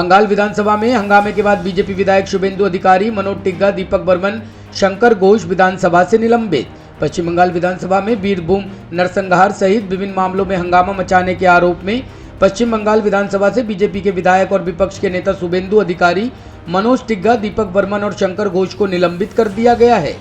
बंगाल विधानसभा में हंगामे के बाद बीजेपी विधायक शुभेंदु अधिकारी, मनोज टिग्गा, दीपक बर्मन, शंकर घोष विधानसभा से निलंबित। पश्चिम बंगाल विधानसभा में वीरभूम नरसंहार सहित विभिन्न मामलों में हंगामा मचाने के आरोप में पश्चिम बंगाल विधानसभा से बीजेपी के विधायक और विपक्ष के नेता शुभेंदु अधिकारी, मनोज टिग्गा, दीपक बर्मन और शंकर घोष को निलंबित कर दिया गया है।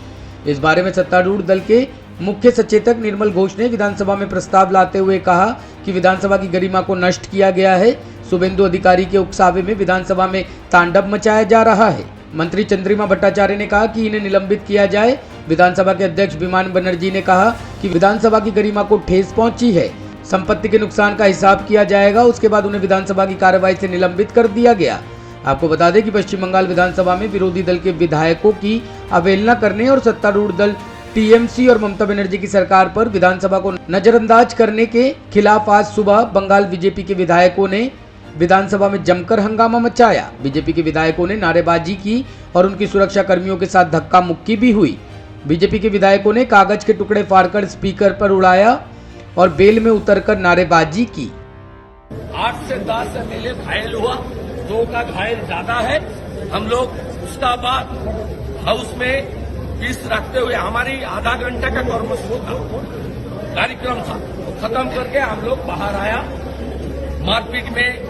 इस बारे में सत्तारूढ़ दल के मुख्य सचेतक निर्मल घोष ने विधानसभा में प्रस्ताव लाते हुए कहा कि विधानसभा की गरिमा को नष्ट किया गया है। शुभेंदु अधिकारी के उकसावे में विधानसभा में तांडव मचाया जा रहा है। मंत्री चंद्रिमा भट्टाचार्य ने कहा कि इन्हें निलंबित किया जाए। विधानसभा के अध्यक्ष विमान बनर्जी ने कहा कि विधानसभा की गरिमा को ठेस पहुंची है, संपत्ति के नुकसान का हिसाब किया जाएगा। उसके बाद उन्हें विधानसभा की कार्रवाई से निलंबित कर दिया गया। आपको बता दें कि पश्चिम बंगाल विधानसभा में विरोधी दल के विधायकों की अवहेलना करने और सत्तारूढ़ दल टीएमसी और ममता बनर्जी की सरकार पर विधानसभा को नजरअंदाज करने के खिलाफ आज सुबह बंगाल बीजेपी के विधायकों ने विधानसभा में जमकर हंगामा मचाया। बीजेपी के विधायकों ने नारेबाजी की और उनकी सुरक्षा कर्मियों के साथ धक्का मुक्की भी हुई। बीजेपी के विधायकों ने कागज के टुकड़े फाड़कर स्पीकर पर उड़ाया और बेल में उतरकर नारेबाजी की। 8 से 10 एमएलए घायल हुआ, 2 का घायल ज्यादा है। हम लोग उसका बाद हाउस में पीस रखते हुए हमारी आधा घंटे का कर्मसू था, कार्यक्रम था, खत्म करके हम लोग बाहर आया। मारपीट में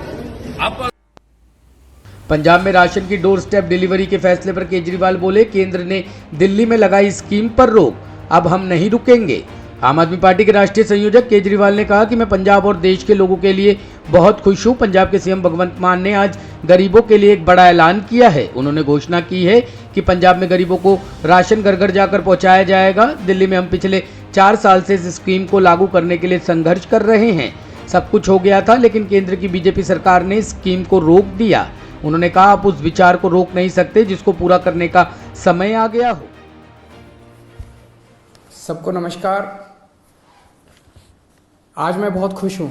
पंजाब में राशन की डोर स्टेप डिलीवरी के फैसले पर केजरीवाल बोले, केंद्र ने दिल्ली में लगाई स्कीम पर रोक, अब हम नहीं रुकेंगे। आम आदमी पार्टी के राष्ट्रीय संयोजक केजरीवाल ने कहा कि मैं पंजाब और देश के लोगों के लिए बहुत खुश हूं। पंजाब के सीएम भगवंत मान ने आज गरीबों के लिए एक बड़ा ऐलान किया है। उन्होंने घोषणा की है कि पंजाब में गरीबों को राशन घर घर जाकर पहुंचाया जाएगा। दिल्ली में हम पिछले 4 साल से इस स्कीम को लागू करने के लिए संघर्ष कर रहे हैं। सब कुछ हो गया था, लेकिन केंद्र की बीजेपी सरकार ने स्कीम को रोक दिया। उन्होंने कहा, आप उस विचार को रोक नहीं सकते जिसको पूरा करने का समय आ गया हो। सबको नमस्कार। आज मैं बहुत खुश हूँ,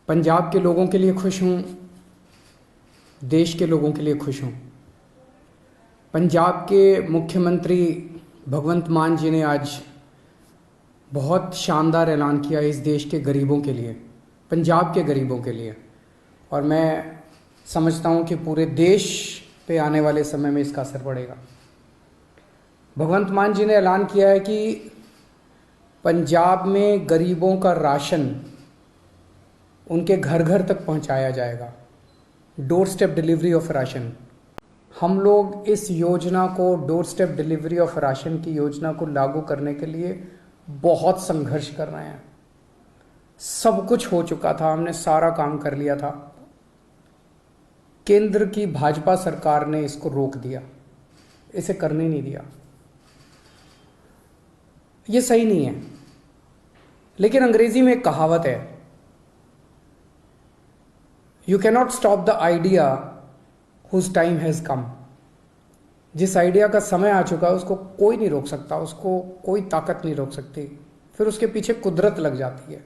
पंजाब के लोगों के लिए खुश हूँ, देश के लोगों के लिए खुश हूँ। पंजाब के मुख्यमंत्री भगवंत मान जी ने आज बहुत शानदार ऐलान किया इस देश के गरीबों के लिए, पंजाब के गरीबों के लिए, और मैं समझता हूँ कि पूरे देश पे आने वाले समय में इसका असर पड़ेगा। भगवंत मान जी ने ऐलान किया है कि पंजाब में गरीबों का राशन उनके घर घर तक पहुंचाया जाएगा, door step delivery of ration. हम लोग इस योजना को, door step delivery of ration की योजना को लागू करने के लिए बहुत संघर्ष कर रहे हैं। सब कुछ हो चुका था, हमने सारा काम कर लिया था। केंद्र की भाजपा सरकार ने इसको रोक दिया, इसे करने नहीं दिया। ये सही नहीं है। लेकिन अंग्रेजी में एक कहावत है, you cannot stop the idea whose time has come. जिस आइडिया का समय आ चुका है उसको कोई नहीं रोक सकता, उसको कोई ताकत नहीं रोक सकती, फिर उसके पीछे कुदरत लग जाती है।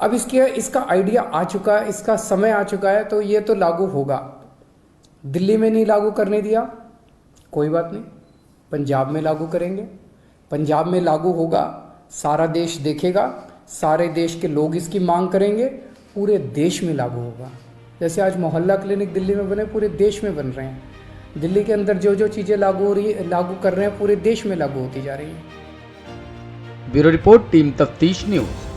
अब इसका आइडिया आ चुका है, इसका समय आ चुका है, तो ये तो लागू होगा। दिल्ली में नहीं लागू करने दिया, कोई बात नहीं, पंजाब में लागू करेंगे। पंजाब में लागू होगा, सारा देश देखेगा, सारे देश के लोग इसकी मांग करेंगे, पूरे देश में लागू होगा। जैसे आज मोहल्ला क्लिनिक दिल्ली में बने, पूरे देश में बन रहे हैं। दिल्ली के अंदर जो जो चीज़ें लागू कर रहे हैं, पूरे देश में लागू होती जा रही हैं। ब्यूरो रिपोर्ट, टीम तफ्तीश न्यूज़।